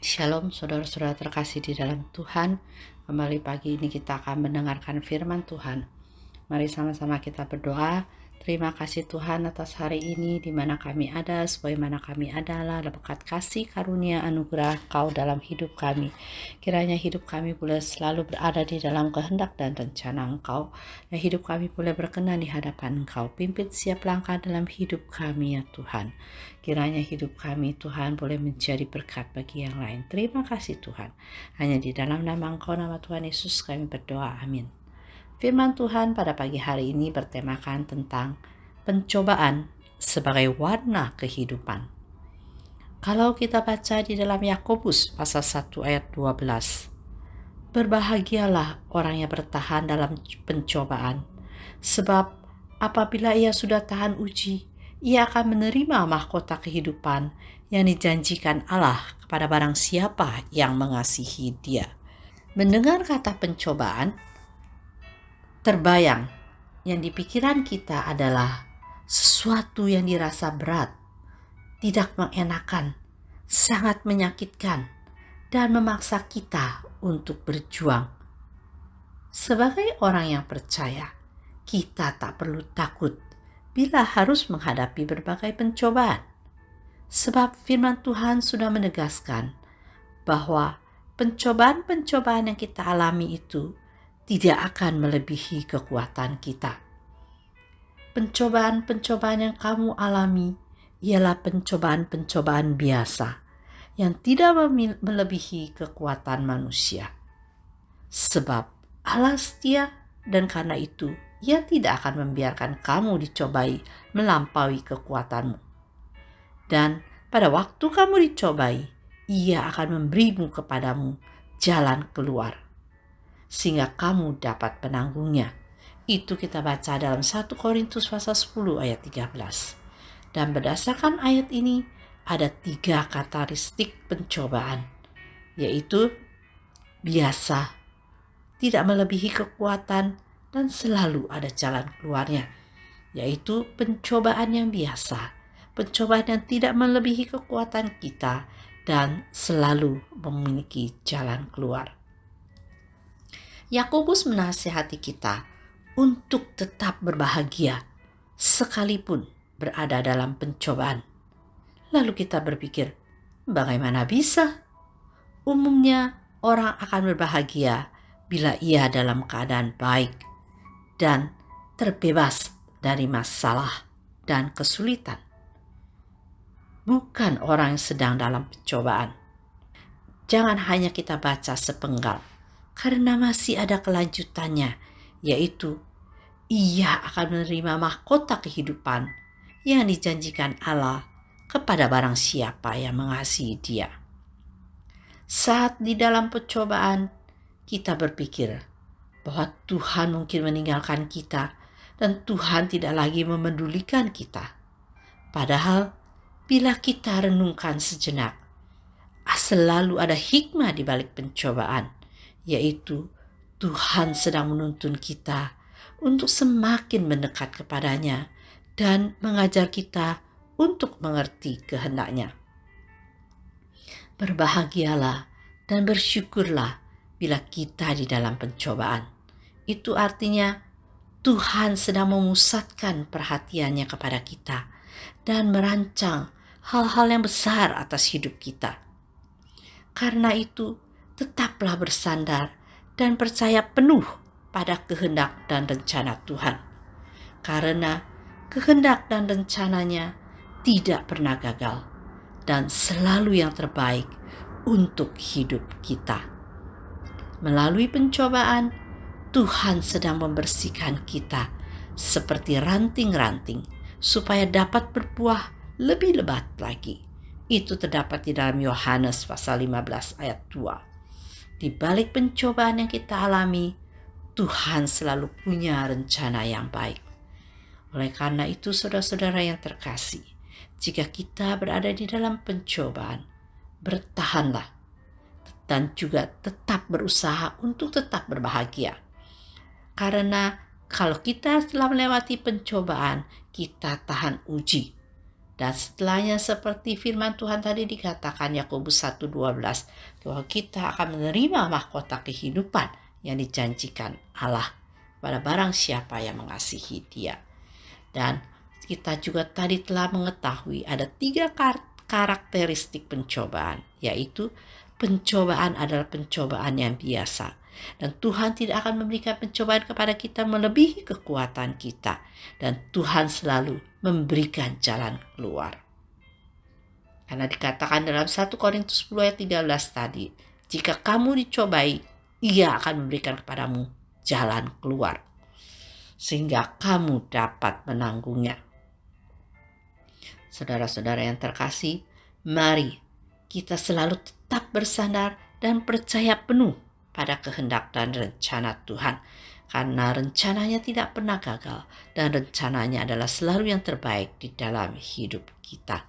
Shalom saudara-saudara terkasih di dalam Tuhan. Kembali pagi ini kita akan mendengarkan firman Tuhan. Mari sama-sama kita berdoa. Terima kasih Tuhan atas hari ini di mana kami ada, sebagaimana kami adalah berkat kasih karunia anugerah Kau dalam hidup kami. Kiranya hidup kami boleh selalu berada di dalam kehendak dan rencana Engkau, dan hidup kami boleh berkenan di hadapan Engkau. Pimpin setiap langkah dalam hidup kami ya Tuhan. Kiranya hidup kami Tuhan boleh menjadi berkat bagi yang lain. Terima kasih Tuhan. Hanya di dalam nama Engkau, nama Tuhan Yesus kami berdoa. Amin. Firman Tuhan pada pagi hari ini bertemakan tentang pencobaan sebagai warna kehidupan. Kalau kita baca di dalam Yakobus pasal 1 ayat 12, berbahagialah orang yang bertahan dalam pencobaan, sebab apabila ia sudah tahan uji, ia akan menerima mahkota kehidupan yang dijanjikan Allah kepada barang siapa yang mengasihi Dia. Mendengar kata pencobaan, terbayang yang di pikiran kita adalah sesuatu yang dirasa berat, tidak mengenakan, sangat menyakitkan, dan memaksa kita untuk berjuang. Sebagai orang yang percaya, kita tak perlu takut bila harus menghadapi berbagai pencobaan. Sebab firman Tuhan sudah menegaskan bahwa pencobaan-pencobaan yang kita alami itu tidak akan melebihi kekuatan kita. Pencobaan-pencobaan yang kamu alami ialah pencobaan-pencobaan biasa yang tidak melebihi kekuatan manusia. Sebab Allah setia, dan karena itu Ia tidak akan membiarkan kamu dicobai melampaui kekuatanmu. Dan pada waktu kamu dicobai, Ia akan memberimu kepadamu jalan keluar, sehingga kamu dapat penanggungnya. Itu kita baca dalam 1 Korintus pasal 10 ayat 13. Dan berdasarkan ayat ini ada 3 karakteristik pencobaan, yaitu biasa, tidak melebihi kekuatan, dan selalu ada jalan keluarnya. Yaitu pencobaan yang biasa, pencobaan yang tidak melebihi kekuatan kita, dan selalu memiliki jalan keluar. Yakobus menasihati kita untuk tetap berbahagia sekalipun berada dalam pencobaan. Lalu kita berpikir, bagaimana bisa? Umumnya orang akan berbahagia bila ia dalam keadaan baik dan terbebas dari masalah dan kesulitan. Bukan orang yang sedang dalam pencobaan. Jangan hanya kita baca sepenggal, karena masih ada kelanjutannya, yaitu ia akan menerima mahkota kehidupan yang dijanjikan Allah kepada barang siapa yang mengasihi Dia. Saat di dalam pencobaan, kita berpikir bahwa Tuhan mungkin meninggalkan kita dan Tuhan tidak lagi memedulikan kita. Padahal bila kita renungkan sejenak, selalu ada hikmah di balik pencobaan, yaitu Tuhan sedang menuntun kita untuk semakin mendekat kepadanya dan mengajar kita untuk mengerti kehendak-Nya. Berbahagialah dan bersyukurlah bila kita di dalam pencobaan. Itu artinya Tuhan sedang memusatkan perhatiannya kepada kita dan merancang hal-hal yang besar atas hidup kita. Karena itu, tetaplah bersandar dan percaya penuh pada kehendak dan rencana Tuhan. Karena kehendak dan rencananya tidak pernah gagal dan selalu yang terbaik untuk hidup kita. Melalui pencobaan, Tuhan sedang membersihkan kita seperti ranting-ranting supaya dapat berbuah lebih lebat lagi. Itu terdapat di dalam Yohanes pasal 15 ayat 2. Di balik pencobaan yang kita alami, Tuhan selalu punya rencana yang baik. Oleh karena itu, saudara-saudara yang terkasih, jika kita berada di dalam pencobaan, bertahanlah dan juga tetap berusaha untuk tetap berbahagia. Karena kalau kita telah melewati pencobaan, kita tahan uji. Dan setelahnya seperti firman Tuhan tadi dikatakan Yakobus 1:12 bahwa kita akan menerima mahkota kehidupan yang dijanjikan Allah pada barang siapa yang mengasihi Dia. Dan kita juga tadi telah mengetahui ada 3 karakteristik pencobaan, yaitu pencobaan adalah pencobaan yang biasa. Dan Tuhan tidak akan memberikan pencobaan kepada kita melebihi kekuatan kita. Dan Tuhan selalu memberikan jalan keluar. Karena dikatakan dalam 1 Korintus 10 ayat 13 tadi, jika kamu dicobai, Ia akan memberikan kepadamu jalan keluar, sehingga kamu dapat menanggungnya. Saudara-saudara yang terkasih, mari kita selalu tetap bersandar dan percaya penuh pada kehendak dan rencana Tuhan. Karena rencananya tidak pernah gagal dan rencananya adalah selalu yang terbaik di dalam hidup kita.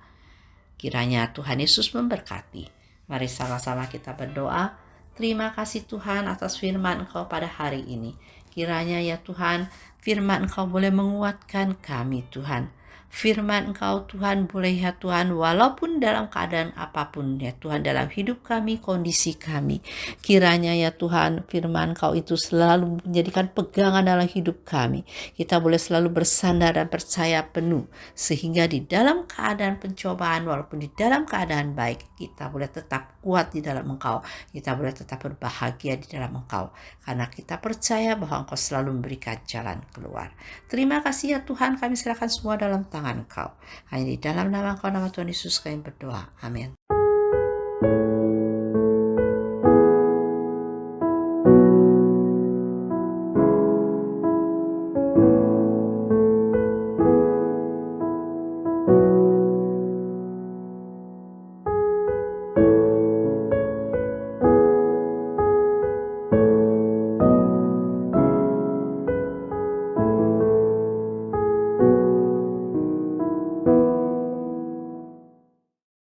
Kiranya Tuhan Yesus memberkati. Mari sama-sama kita berdoa. Terima kasih Tuhan atas firman Engkau pada hari ini. Kiranya ya Tuhan, firman Engkau boleh menguatkan kami Tuhan. Firman Engkau Tuhan boleh ya Tuhan, walaupun dalam keadaan apapun ya Tuhan, dalam hidup kami, kondisi kami, kiranya ya Tuhan firman Engkau itu selalu menjadikan pegangan dalam hidup kami. Kita boleh selalu bersandar dan percaya penuh, sehingga di dalam keadaan pencobaan, walaupun di dalam keadaan baik, kita boleh tetap kuat di dalam Engkau, kita boleh tetap berbahagia di dalam Engkau, karena kita percaya bahwa Engkau selalu memberikan jalan keluar. Terima kasih ya Tuhan, kami serahkan semua dalam tangan Engkau. Hanya di dalam nama Engkau, nama Tuhan Yesus kami berdoa. Amin.